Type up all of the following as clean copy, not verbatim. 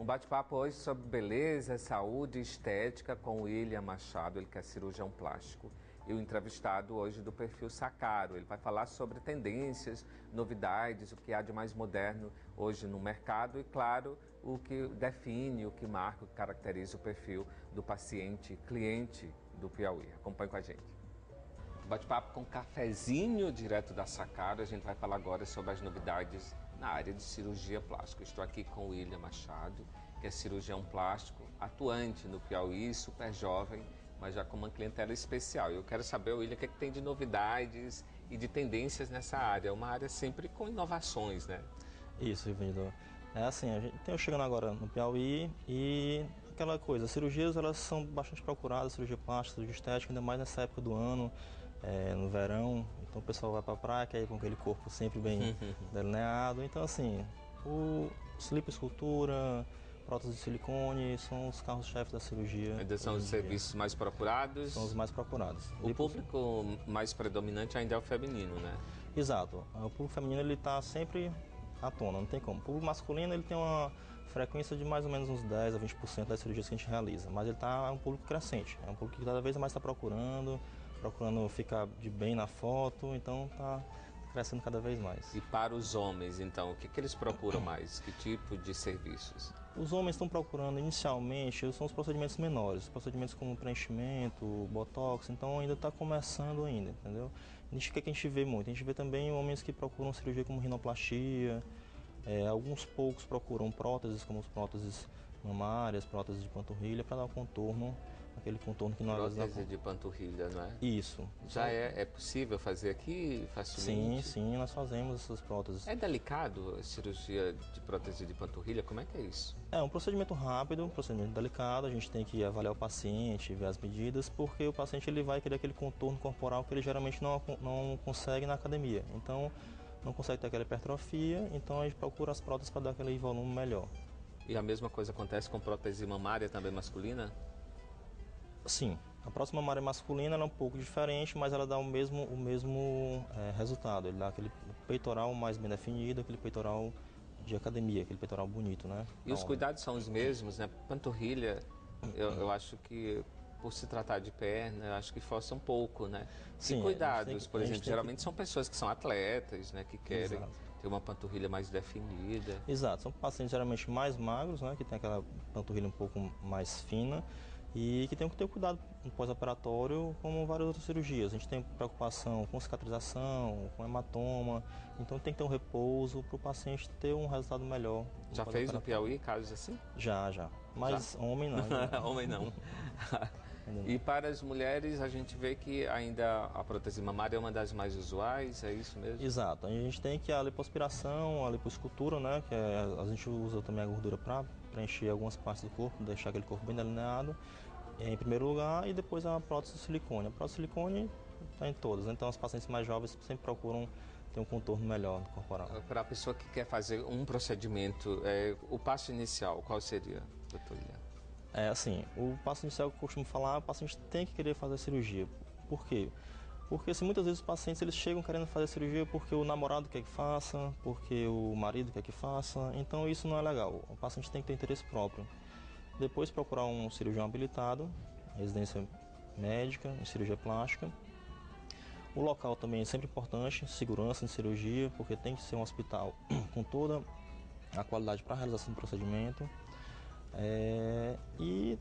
Um bate-papo hoje sobre beleza, saúde e estética com o William Machado, ele que é cirurgião plástico. E o entrevistado hoje do perfil Sacaro. Ele vai falar sobre tendências, novidades, o que há de mais moderno hoje no mercado e, claro, o que define, o que marca, o que caracteriza o perfil do paciente, cliente do Piauí. Acompanhe com a gente. Bate-papo com cafezinho direto da Sacaro. A gente vai falar agora sobre as novidades na área de cirurgia plástica. Estou aqui com o William Machado, que é cirurgião plástico, atuante no Piauí, super jovem, mas já com uma clientela especial. Eu quero saber, William, o que tem de novidades e de tendências nessa área. É uma área sempre com inovações, né? Isso, Rivaldo. É assim, a gente tem chegando agora no Piauí e aquela coisa, as cirurgias elas são bastante procuradas, cirurgia plástica, cirurgia estética, ainda mais nessa época do ano, no verão. Então o pessoal vai pra praia, quer ir com aquele corpo sempre bem delineado. Então assim, o lipoescultura, prótese de silicone são os carros-chefes da cirurgia. Ainda são os serviços mais procurados? São os mais procurados. O público mais predominante ainda é o feminino, né? Exato. O público feminino ele está sempre à tona, não tem como. O público masculino ele tem uma frequência de mais ou menos uns 10 a 20% das cirurgias que a gente realiza, mas ele está um público crescente. É um público que cada vez mais está procurando ficar de bem na foto, então está crescendo cada vez mais. E para os homens, então, o que eles procuram mais? Que tipo de serviços? Os homens estão procurando inicialmente, são os procedimentos menores, procedimentos como preenchimento, botox, então ainda está começando ainda, entendeu? O que a gente vê muito? A gente vê também homens que procuram cirurgia como rinoplastia, alguns poucos procuram próteses, como as próteses mamárias, próteses de panturrilha, para dar o contorno, aquele contorno que nós... Prótese de panturrilha, não é? Isso. Já é possível fazer aqui facilmente? Sim, nós fazemos essas próteses. É delicado a cirurgia de prótese de panturrilha? Como é que é isso? É um procedimento rápido, um procedimento delicado, a gente tem que avaliar o paciente, ver as medidas, porque o paciente ele vai querer aquele contorno corporal que ele geralmente não consegue na academia. Então, não consegue ter aquela hipertrofia, então a gente procura as próteses para dar aquele volume melhor. E a mesma coisa acontece com prótese mamária também masculina? Sim, a prótese mamária masculina ela é um pouco diferente, mas ela dá o mesmo resultado. Ele dá aquele peitoral mais bem definido, aquele peitoral de academia, aquele peitoral bonito, né? E os cuidados são os mesmos, né? Panturrilha, eu acho que por se tratar de perna, eu acho que força um pouco, né? Sim, e cuidados, por exemplo, geralmente são pessoas que são atletas, né? Que querem ter uma panturrilha mais definida. Exato, são pacientes geralmente mais magros, né? Que tem aquela panturrilha um pouco mais fina e que tem que ter cuidado no pós-operatório, como várias outras cirurgias. A gente tem preocupação com cicatrização, com hematoma, então tem que ter um repouso para o paciente ter um resultado melhor. Já fez no Piauí casos assim? Já. Mas homem não. Homem não. E para as mulheres, a gente vê que ainda a prótese mamária é uma das mais usuais, é isso mesmo? Exato. A gente tem que a lipoaspiração, a lipoescultura, né? Que a gente usa também a gordura para preencher algumas partes do corpo, deixar aquele corpo bem delineado, em primeiro lugar, e depois a prótese de silicone. A prótese de silicone está em todas, então os pacientes mais jovens sempre procuram ter um contorno melhor corporal. Para a pessoa que quer fazer um procedimento, o passo inicial, qual seria, doutor William? É assim, o passo inicial que eu costumo falar, o paciente tem que querer fazer a cirurgia. Por quê? Porque assim, muitas vezes os pacientes eles chegam querendo fazer a cirurgia porque o namorado quer que faça, porque o marido quer que faça, então isso não é legal. O paciente tem que ter interesse próprio. Depois procurar um cirurgião habilitado, residência médica, em cirurgia plástica. O local também é sempre importante, segurança em cirurgia, porque tem que ser um hospital com toda a qualidade para a realização do procedimento. E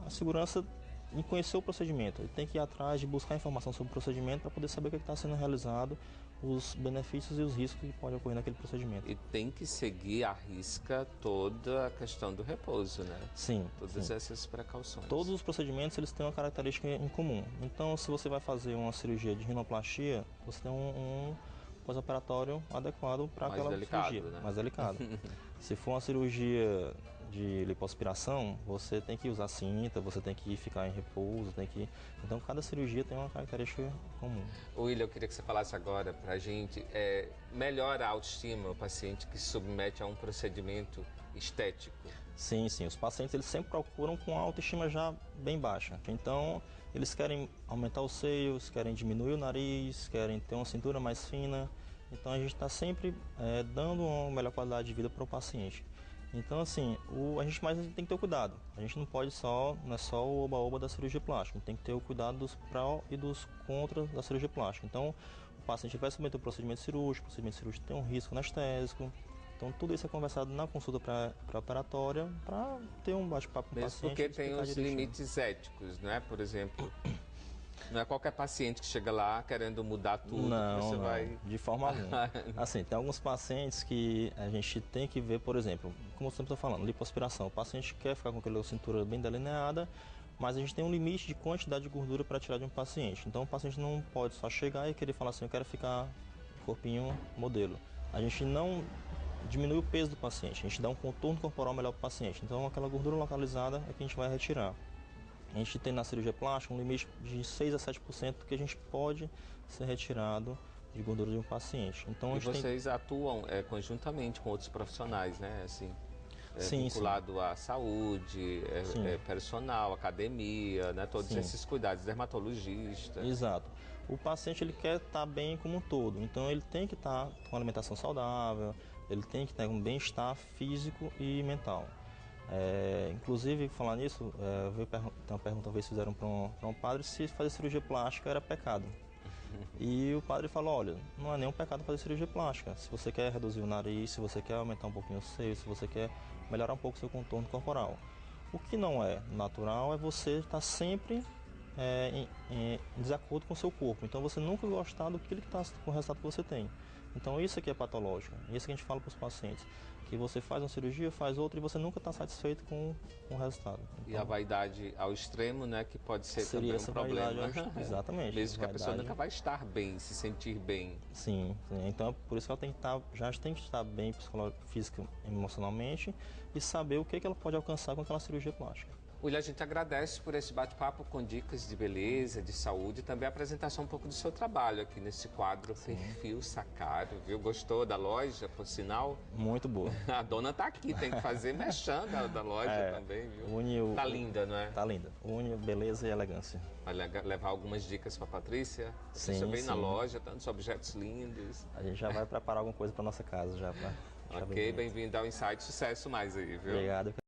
a segurança em conhecer o procedimento. Ele tem que ir atrás de buscar informação sobre o procedimento para poder saber o que está sendo realizado, os benefícios e os riscos que podem ocorrer naquele procedimento. E tem que seguir à risca toda a questão do repouso, né? Sim. Todas essas precauções. Todos os procedimentos eles têm uma característica em comum. Então, se você vai fazer uma cirurgia de rinoplastia, você tem um pós-operatório adequado para aquela cirurgia. Né? Mais delicado. Se for uma cirurgia de lipoaspiração, você tem que usar cinta, você tem que ficar em repouso, então cada cirurgia tem uma característica comum. William, eu queria que você falasse agora pra gente, melhora a autoestima o paciente que se submete a um procedimento estético? Sim, os pacientes eles sempre procuram com a autoestima já bem baixa, então eles querem aumentar os seios, querem diminuir o nariz, querem ter uma cintura mais fina, então a gente está sempre dando uma melhor qualidade de vida para o paciente. Então, assim, a gente mais tem que ter o cuidado. A gente não pode não é só o oba-oba da cirurgia plástica. A gente tem que ter o cuidado dos pró e dos contra da cirurgia plástica. Então, o paciente vai submeter o procedimento cirúrgico tem um risco anestésico. Então, tudo isso é conversado na consulta pré-operatória para ter um bate-papo com o Mesmo paciente. porque tem os direitinho. limites éticos, né? Por exemplo, não é qualquer paciente que chega lá querendo mudar tudo Não, que você não, vai... de forma alguma. Assim, tem alguns pacientes que a gente tem que ver, por exemplo, como eu sempre estou falando, lipoaspiração. O paciente quer ficar com aquela cintura bem delineada, mas a gente tem um limite de quantidade de gordura para tirar de um paciente. Então, o paciente não pode só chegar e querer falar assim, eu quero ficar corpinho modelo. A gente não diminui o peso do paciente, a gente dá um contorno corporal melhor para o paciente. Então, aquela gordura localizada é que a gente vai retirar. A gente tem na cirurgia plástica um limite de 6 a 7% que a gente pode ser retirado de gordura de um paciente. Então, E vocês atuam conjuntamente com outros profissionais, né? Assim, sim, vinculado à saúde, personal, academia, né? Todos esses cuidados, dermatologista. Exato. O paciente ele quer estar bem como um todo, então ele tem que estar com alimentação saudável, ele tem que ter um bem-estar físico e mental. Inclusive, falar nisso, tem uma pergunta uma vez fizeram para um padre se fazer cirurgia plástica era pecado. E o padre falou, olha, não é nenhum pecado fazer cirurgia plástica. Se você quer reduzir o nariz, se você quer aumentar um pouquinho o seio, se você quer melhorar um pouco o seu contorno corporal. O que não é natural é você estar sempre em desacordo com o seu corpo. Então você nunca gostar do que está com o resultado que você tem. Então isso aqui é patológico. Isso que a gente fala para os pacientes. Que você faz uma cirurgia, faz outra e você nunca está satisfeito com o resultado. Então, e a vaidade ao extremo, né? Que pode ser também um problema. Exatamente. Mesmo que a pessoa nunca vai estar bem, se sentir bem. Sim. Então é por isso que ela tem que já tem que estar bem física e emocionalmente e saber o que ela pode alcançar com aquela cirurgia plástica. William, a gente agradece por esse bate-papo com dicas de beleza, de saúde e também a apresentação um pouco do seu trabalho aqui nesse quadro Perfil Sacário, viu? Gostou da loja, por sinal? Muito boa. A dona tá aqui, tem que fazer mexendo da loja também, viu? Tá linda, não é? Tá linda. Une beleza e elegância. Vai levar algumas dicas para Patrícia? Você bem na loja, tantos objetos lindos. A gente já vai preparar alguma coisa para nossa casa já. Ok, bem-vindo ao Insight. Sucesso mais aí, viu? Obrigado.